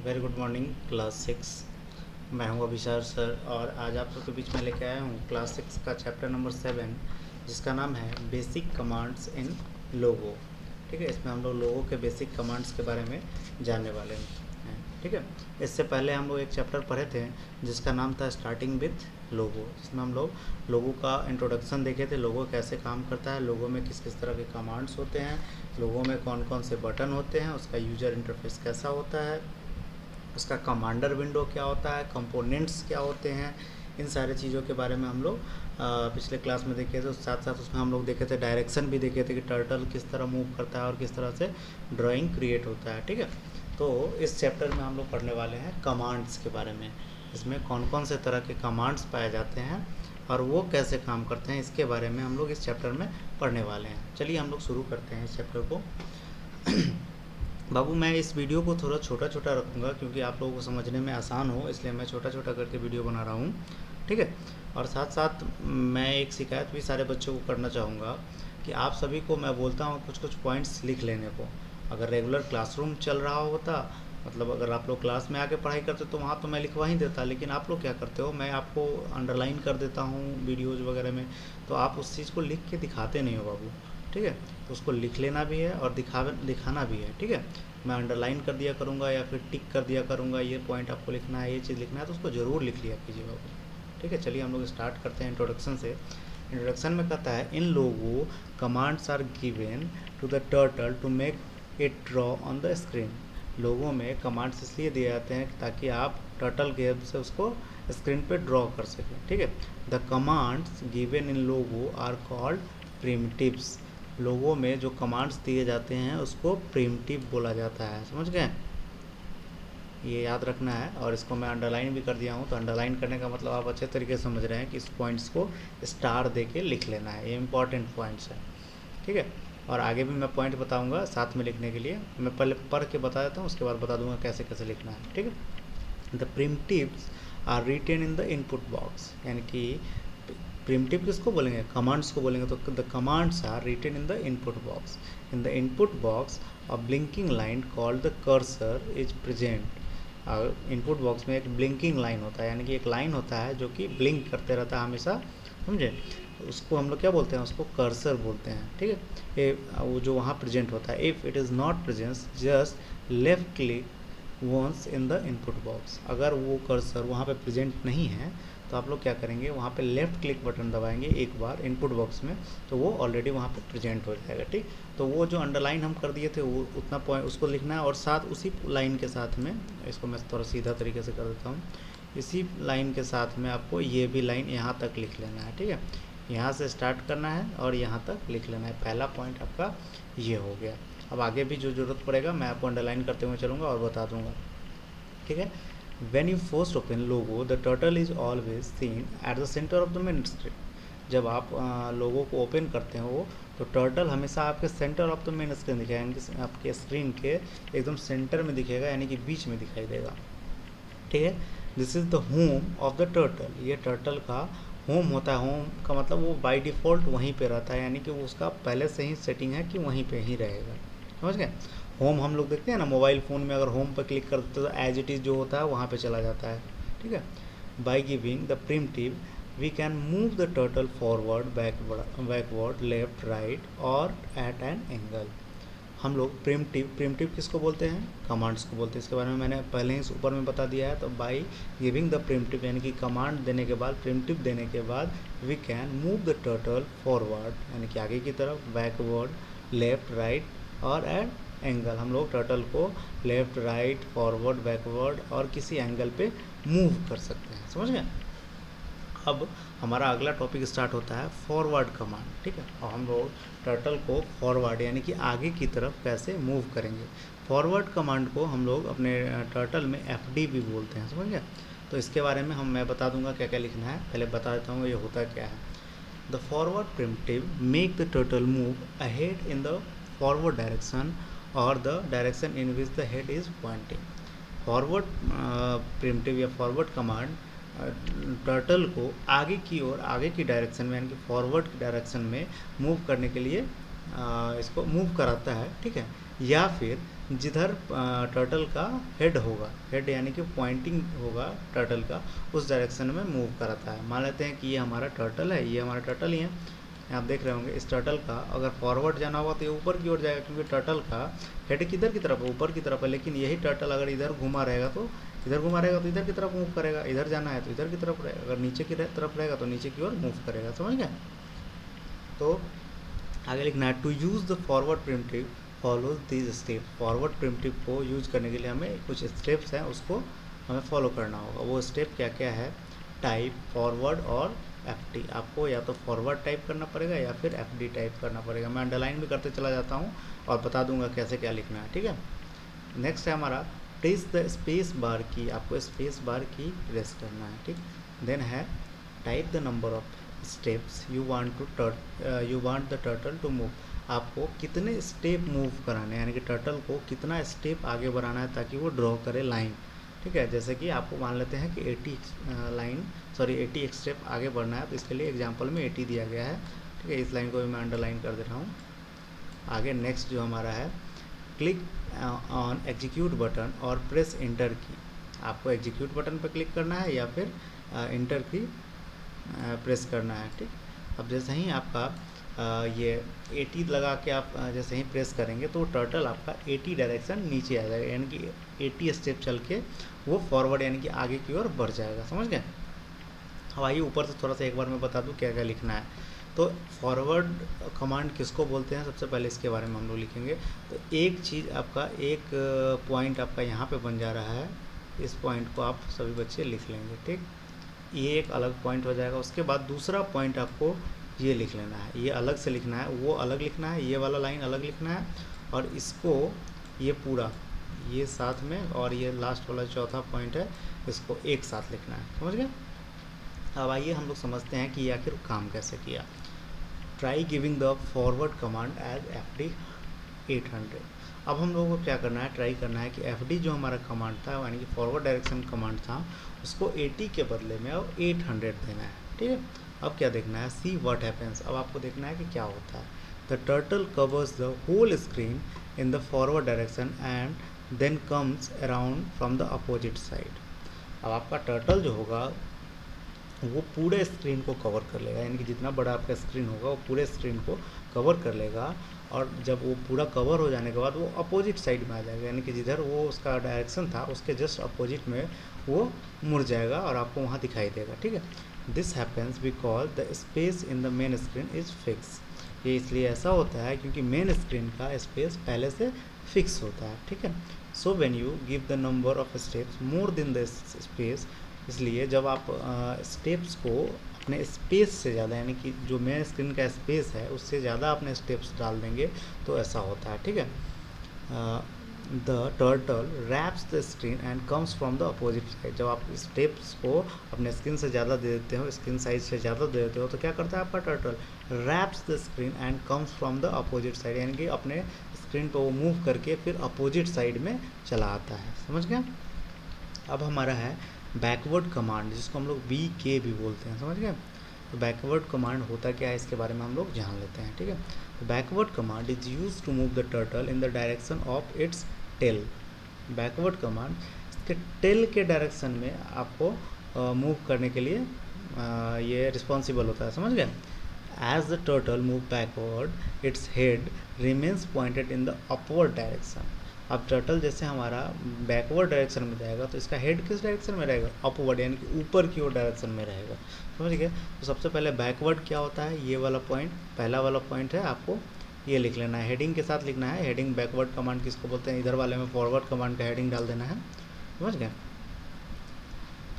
Very good morning class 6। मैं हूं अभिशार sir और आज आप सबके बीच में लेके आया हूं क्लास 6 का चैप्टर नंबर 7 जिसका नाम है बेसिक कमांड्स इन लोगो। ठीक है, इसमें हम लोग लोगों के बेसिक कमांड्स के बारे में जानने वाले हैं। ठीक है, इससे पहले हम लोग एक चैप्टर पढ़े थे जिसका नाम था स्टार्टिंग विथ लोगो, जिसमें हम लोग लोगों का इंट्रोडक्शन देखे थे, लोगो कैसे काम करता है, लोगों में किस किस तरह के कमांड्स होते हैं, लोगों में कौन कौन से बटन होते हैं, उसका यूजर इंटरफेस कैसा होता है, उसका कमांडर विंडो क्या होता है, कंपोनेंट्स क्या होते हैं। इन सारे चीज़ों के बारे में हम लोग पिछले क्लास में देखे थे। साथ साथ उसमें हम लोग देखे थे डायरेक्शन भी देखे थे कि टर्टल किस तरह मूव करता है और किस तरह से ड्राइंग क्रिएट होता है। ठीक है, तो इस चैप्टर में हम लोग पढ़ने वाले हैं कमांड्स के बारे में। इसमें कौन कौन से तरह के कमांड्स पाए जाते हैं और वो कैसे काम करते हैं, इसके बारे में हम लोग इस चैप्टर में पढ़ने वाले हैं। चलिए हम लोग शुरू करते हैं इस चैप्टर को। बाबू, मैं इस वीडियो को थोड़ा छोटा छोटा रखूँगा क्योंकि आप लोगों को समझने में आसान हो, इसलिए मैं छोटा छोटा करके वीडियो बना रहा हूँ। ठीक है, और साथ साथ मैं एक शिकायत भी सारे बच्चों को करना चाहूँगा कि आप सभी को मैं बोलता हूँ कुछ कुछ पॉइंट्स लिख लेने को। अगर रेगुलर क्लासरूम चल रहा होता, मतलब अगर आप लोग क्लास में आके पढ़ाई करते तो वहाँ तो मैं लिखवा ही देता, लेकिन आप लोग क्या करते हो, मैं आपको अंडरलाइन कर देता हूँ वीडियोज़ वगैरह में, तो आप उस चीज़ को लिख के दिखाते नहीं हो बाबू। ठीक है, तो उसको लिख लेना भी है और दिखाना भी है। ठीक है, मैं अंडरलाइन कर दिया करूँगा या फिर टिक कर दिया करूँगा, ये पॉइंट आपको लिखना है, ये चीज़ लिखना है, तो उसको ज़रूर लिख लिया कीजिए बाबू। ठीक है, चलिए हम लोग स्टार्ट करते हैं इंट्रोडक्शन से। इंट्रोडक्शन में कहता है in Logo commands are given to the turtle to make it draw on the screen. लोगों में कमांड्स इसलिए दिए जाते हैं ताकि आप टर्टल की हेल्प से उसको स्क्रीन पे ड्रॉ कर सकें। ठीक है, the commands given in Logo are called primitives. लोगों में जो कमांड्स दिए जाते हैं उसको प्रिमिटिव बोला जाता है। समझ गए, ये याद रखना है। और इसको मैं अंडरलाइन भी कर दिया हूँ, तो अंडरलाइन करने का मतलब आप अच्छे तरीके से समझ रहे हैं कि इस पॉइंट्स को स्टार दे के लिख लेना है, ये इंपॉर्टेंट पॉइंट्स है। ठीक है, और आगे भी मैं पॉइंट बताऊंगा साथ में लिखने के लिए। मैं पहले पढ़ के बता देता हूँ, उसके बाद बता दूंगा कैसे कैसे लिखना है। ठीक है, the primitives are written in the input box, यानी कि प्रिमिटिव किसको बोलेंगे, कमांड्स को बोलेंगे। तो the commands are written in the input box. In the input box a blinking line called the cursor is present. Input box में एक blinking line होता है, यानी कि एक लाइन होता है जो कि ब्लिंक करते रहता है हमेशा, समझे। उसको हम लोग क्या बोलते हैं, उसको कर्सर बोलते हैं। ठीक है, ये वो जो वहाँ प्रेजेंट होता है। If it is not present just left click once in the input box. अगर वो कर्सर वहाँ पे प्रेजेंट नहीं है तो आप लोग क्या करेंगे, वहाँ पे लेफ़्ट क्लिक बटन दबाएंगे एक बार इनपुट बॉक्स में, तो वो ऑलरेडी वहाँ पे प्रेजेंट हो जाएगा। ठीक, तो वो जो अंडरलाइन हम कर दिए थे वो उतना पॉइंट उसको लिखना है, और साथ उसी लाइन के साथ में, इसको मैं थोड़ा सीधा तरीके से कर देता हूँ, इसी लाइन के साथ में आपको ये भी लाइन यहाँ तक लिख लेना है। ठीक है, यहाँ से स्टार्ट करना है और यहाँ तक लिख लेना है। पहला पॉइंट आपका ये हो गया। अब आगे भी जो ज़रूरत पड़ेगा मैं आपको अंडरलाइन करते हुए चलूँगा और बता दूँगा। ठीक है, when you first open logo the turtle is always seen at the center of the main screen। जब आप लोगो को ओपन करते हो तो टर्टल हमेशा आपके centre of the main screen दिखेगा, यानी कि आपके स्क्रीन के एकदम सेंटर में दिखेगा, यानी कि बीच में दिखाई देगा। ठीक है, this is the home of the turtle. ये टर्टल का होम होता है। होम का मतलब वो बाय डिफ़ॉल्ट वहीं पे रहता है, यानी कि वो उसका पहले से ही सेटिंग है कि वहीं पे ही रहेगा। समझ गए, होम हम लोग देखते हैं ना मोबाइल फ़ोन में, अगर होम पर क्लिक करते तो एज इट इज़ जो होता है वहाँ पे चला जाता है। ठीक है, by giving the primitive we can move the turtle forward, backward, left, right और एट एन एंगल। हम लोग प्रिमिटिव किसको बोलते हैं, कमांड्स को बोलते हैं। इसके बारे में मैंने पहले ही ऊपर में बता दिया है। तो बाय गिविंग द प्रिमिटिव यानी कि कमांड देने के बाद, प्रिमिटिव देने के बाद we can move the turtle forward यानी कि आगे की तरफ, बैकवर्ड, लेफ्ट, राइट और एट एंगल। हम लोग टर्टल को लेफ्ट, राइट, फॉरवर्ड, बैकवर्ड और किसी एंगल पे मूव कर सकते हैं। समझ गए। अब हमारा अगला टॉपिक स्टार्ट होता है फॉरवर्ड कमांड। ठीक है, और हम लोग टर्टल को फॉरवर्ड यानी कि आगे की तरफ कैसे मूव करेंगे। फॉरवर्ड कमांड को हम लोग अपने टर्टल में FD भी बोलते हैं। समझ गए, तो इसके बारे में मैं बता दूंगा क्या क्या लिखना है। पहले बता देता हूँ ये होता क्या है। The forward primitive make the turtle move ahead in the forward direction और the direction in which the head is pointing. Forward primitive या फॉरवर्ड कमांड टर्टल को आगे की ओर, आगे की डायरेक्शन में यानी कि फॉरवर्ड की डायरेक्शन में मूव करने के लिए इसको मूव कराता है। ठीक है, या फिर जिधर टर्टल का हेड होगा, हेड यानी कि पॉइंटिंग होगा टर्टल का, उस डायरेक्शन में मूव कराता है। मान लेते हैं कि ये हमारा टर्टल है, ये हमारा टर्टल ही है, आप देख रहे होंगे। इस टर्टल का अगर फॉरवर्ड जाना होगा तो ये ऊपर की ओर जाएगा, क्योंकि टर्टल का हेड किधर की तरफ है, ऊपर की तरफ है। लेकिन यही टर्टल अगर इधर घुमा रहेगा तो इधर घुमा रहेगा तो इधर की तरफ मूव करेगा, इधर जाना है तो इधर की तरफ रहेगा, अगर नीचे की तरफ रहेगा तो नीचे की ओर मूव करेगा। समझ गए? तो आगे लिखना है, to use the forward primitive follow these step. Forward primitive को यूज करने के लिए हमें कुछ स्टेप्स हैं, उसको हमें फॉलो करना होगा। वो स्टेप क्या क्या है? टाइप, फॉरवर्ड और एफडी। आपको या तो फॉरवर्ड टाइप करना पड़ेगा या फिर एफडी टाइप करना पड़ेगा। मैं अंडरलाइन भी करते चला जाता हूँ और बता दूंगा कैसे क्या लिखना है, ठीक है। नेक्स्ट है हमारा प्रेस द स्पेस बार की। आपको स्पेस बार की प्रेस करना है, ठीक। देन है type the number of steps you want the turtle to move. आपको कितने स्टेप मूव कराने हैं, यानी कि टर्टल को कितना स्टेप आगे बढ़ाना है ताकि वो ड्रॉ करे लाइन, ठीक है। जैसे कि आपको मान लेते हैं कि 80 स्टेप आगे बढ़ना है, तो इसके लिए एग्जांपल में 80 दिया गया है, ठीक है। इस लाइन को भी मैं अंडरलाइन कर दे रहा हूँ। आगे नेक्स्ट जो हमारा है, क्लिक ऑन एग्जीक्यूट बटन और प्रेस इंटर की। आपको एग्जीक्यूट बटन पर क्लिक करना है या फिर इंटर की प्रेस करना है, ठीक। अब जैसे ही आपका ये 80 लगा के आप जैसे ही प्रेस करेंगे तो टर्टल आपका 80 डायरेक्शन नीचे आ जाएगा, यानी कि 80 स्टेप चल के वो फॉरवर्ड यानी कि आगे की ओर बढ़ जाएगा। समझ गए? अब आइए ऊपर से थोड़ा सा एक बार मैं बता दूं क्या क्या लिखना है। तो फॉरवर्ड कमांड किसको बोलते हैं, सबसे पहले इसके बारे में हम लोग लिखेंगे। तो एक चीज़ आपका, एक पॉइंट आपका यहाँ पे बन जा रहा है, इस पॉइंट को आप सभी बच्चे लिख लेंगे, ठीक। ये एक अलग पॉइंट हो जाएगा। उसके बाद दूसरा पॉइंट आपको ये लिख लेना है, ये अलग से लिखना है, वो अलग लिखना है, ये वाला लाइन अलग लिखना है, और इसको ये पूरा ये साथ में, और ये लास्ट वाला चौथा पॉइंट है इसको एक साथ लिखना है। समझ गए? अब आइए हम लोग समझते हैं कि ये आखिर काम कैसे किया। Try giving the forward command as FD 800। अब हम लोगों को क्या करना है, ट्राई करना है कि FD जो हमारा कमांड था, यानी कि फॉरवर्ड डायरेक्शन कमांड था, उसको 80 के बदले में अब 800 देना है, ठीक है। अब क्या देखना है, सी व्हाट हैपेंस। अब आपको देखना है कि क्या होता है। The turtle covers the whole screen in the forward direction and then comes around from the opposite side. अब आपका टर्टल जो होगा वो पूरे स्क्रीन को कवर कर लेगा, यानी कि जितना बड़ा आपका स्क्रीन होगा वो पूरे स्क्रीन को कवर कर लेगा, और जब वो पूरा कवर हो जाने के बाद वो अपोजिट साइड में आ जाएगा, यानी कि जिधर वो उसका डायरेक्शन था उसके जस्ट अपोजिट में वो मुड़ जाएगा और आपको वहाँ दिखाई देगा, ठीक है। This happens because the space in the main screen is fix. ये इसलिए ऐसा होता है क्योंकि मेन स्क्रीन का स्पेस पहले से फिक्स होता है, ठीक है। So when you give the number of steps more than the space, इसलिए जब आप स्टेप्स को अपने स्पेस से ज़्यादा, यानी कि जो मेन स्क्रीन का स्पेस है उससे ज़्यादा अपने स्टेप्स डाल देंगे तो ऐसा होता है, ठीक है। The turtle wraps the screen and comes from the opposite side. जब आप स्टेप्स को अपने स्क्रीन से ज़्यादा दे देते हो, स्क्रीन साइज से ज़्यादा दे देते हो, तो क्या करता है आपका turtle, wraps the screen and comes from the opposite side, यानी कि अपने स्क्रीन पर वो मूव करके फिर अपोजिट साइड में चला आता है। समझ गया? अब हमारा है बैकवर्ड कमांड, जिसको हम लोग BK भी बोलते हैं। समझ गए? तो बैकवर्ड कमांड होता क्या है, इसके बारे में हम लोग जान लेते हैं, ठीक है। तो backward command is use to move the turtle in the direction of its tail. Backward command इसके टेल के डायरेक्शन में आपको मूव करने के लिए ये रिस्पॉन्सिबल होता है। समझ गए? As the turtle move backward its head remains pointed in the upward direction. अब टर्टल जैसे हमारा बैकवर्ड डायरेक्शन में जाएगा तो इसका हेड किस डायरेक्शन में रहेगा, अपवर्ड, यानी कि ऊपर की ओर डायरेक्शन में रहेगा। समझ गए? तो सबसे पहले बैकवर्ड क्या होता है, ये वाला पॉइंट पहला वाला पॉइंट है, आपको ये लिख लेना है, हेडिंग के साथ लिखना है। हेडिंग बैकवर्ड कमांड किसको बोलते हैं, इधर वाले में फॉरवर्ड कमांड का हेडिंग डाल देना है। समझ गए?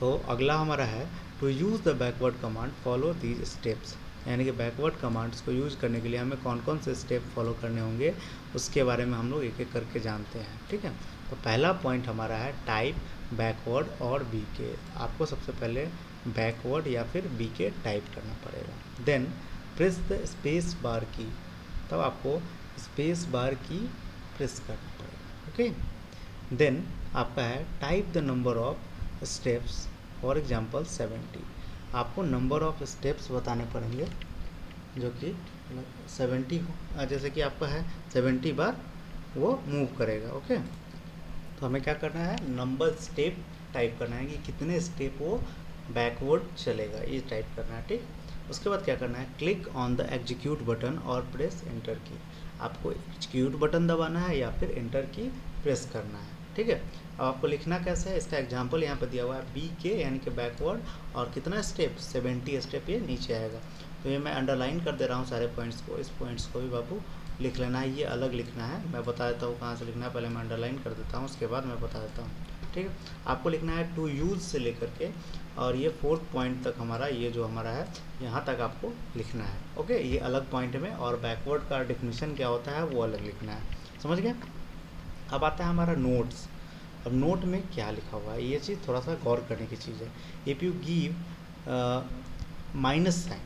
तो अगला हमारा है to use the backward command follow these steps, यानी कि बैकवर्ड कमांड्स को यूज़ करने के लिए हमें कौन कौन से स्टेप फॉलो करने होंगे उसके बारे में हम लोग एक एक करके जानते हैं, ठीक है। तो पहला पॉइंट हमारा है टाइप, बैकवर्ड और BK। आपको सबसे पहले बैकवर्ड या फिर BK टाइप करना पड़ेगा। Then press the space bar key, तब आपको स्पेस बार की प्रेस करना पड़ेगा, ओके। देन आपका है type the number of steps, for example 70। आपको नंबर ऑफ स्टेप्स बताने पड़ेंगे जो कि 70 हो, जैसे कि आपका है 70 बार वो मूव करेगा। ओके, तो हमें क्या करना है, नंबर स्टेप टाइप करना है कि कितने स्टेप वो बैकवर्ड चलेगा, ये टाइप करना है। ठीक, उसके बाद क्या करना है, click on the execute button और प्रेस एंटर की। आपको एग्जीक्यूट बटन दबाना है या फिर एंटर की प्रेस करना है। ठीक है, अब आपको लिखना कैसे है, इसका एग्जांपल यहाँ पे दिया हुआ है, बी के यानी कि बैकवर्ड और कितना स्टेप, 70 स्टेप ये नीचे आएगा। तो ये मैं अंडरलाइन कर दे रहा हूँ सारे पॉइंट्स को, इस पॉइंट्स को भी बाबू लिख लेना है, ये अलग लिखना है। मैं बता देता हूँ कहाँ से लिखना है, पहले मैं अंडरलाइन कर देता हूँ, उसके बाद मैं बता देता हूँ। ठीक है, आपको लिखना है टू यूज़ से लेकर के और ये 4th पॉइंट तक हमारा, ये जो हमारा है यहाँ तक आपको लिखना है। ओके, ये अलग पॉइंट में, और बैकवर्ड का डिफिनीशन क्या होता है वो अलग लिखना है। समझ गए। अब आता है हमारा नोट्स। अब नोट में क्या लिखा हुआ है, ये चीज़ थोड़ा सा गौर करने की चीज़ है। If you give minus sign,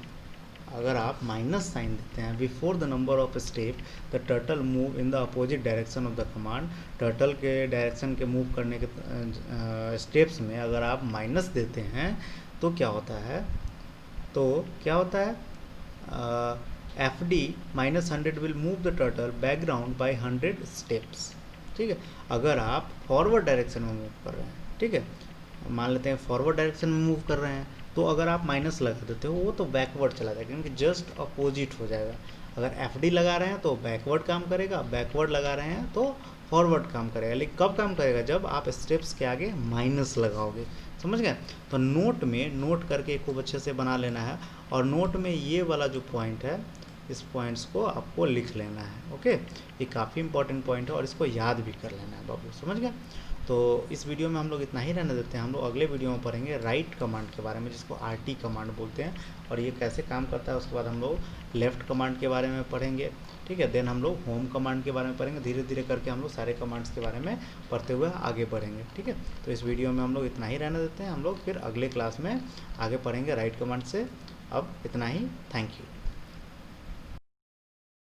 अगर आप माइनस साइन देते हैं before the number of step, the turtle move in the opposite direction of the command. Turtle के डायरेक्शन के मूव करने के स्टेप्स में अगर आप माइनस देते हैं तो क्या होता है, F D -100 will move the turtle background by 100 steps. ठीक है, अगर आप फॉरवर्ड डायरेक्शन में मूव कर रहे हैं, ठीक है, मान लेते हैं फॉरवर्ड डायरेक्शन में मूव कर रहे हैं, तो अगर आप माइनस लगा देते हो वो तो बैकवर्ड चला जाएगा, क्योंकि जस्ट अपोजिट हो जाएगा। अगर एफ डी लगा रहे हैं तो बैकवर्ड काम करेगा, बैकवर्ड लगा रहे हैं तो फॉरवर्ड काम करेगा। लेकिन कब काम करेगा, जब आप स्टेप्स के आगे माइनस लगाओगे। समझ गए। तो नोट में नोट करके खूब अच्छे से बना लेना है, और नोट में ये वाला जो पॉइंट है, इस पॉइंट्स को आपको लिख लेना है। ओके, ये काफ़ी इंपॉर्टेंट पॉइंट है और इसको याद भी कर लेना है बाबू। समझ गए। तो इस वीडियो में हम लोग इतना ही रहने देते हैं। हम लोग अगले वीडियो में पढ़ेंगे राइट कमांड के बारे में, जिसको आरटी कमांड बोलते हैं, और ये कैसे काम करता है। उसके बाद हम लोग लेफ़्ट कमांड के बारे में पढ़ेंगे। ठीक है, देन हम लोग होम कमांड के बारे में पढ़ेंगे। धीरे धीरे करके हम लोग सारे कमांड्स के बारे में पढ़ते हुए आगे बढ़ेंगे। ठीक है, तो इस वीडियो में हम लोग इतना ही रहने देते हैं। हम लोग फिर अगले क्लास में आगे पढ़ेंगे राइट कमांड से। अब इतना ही, थैंक यू।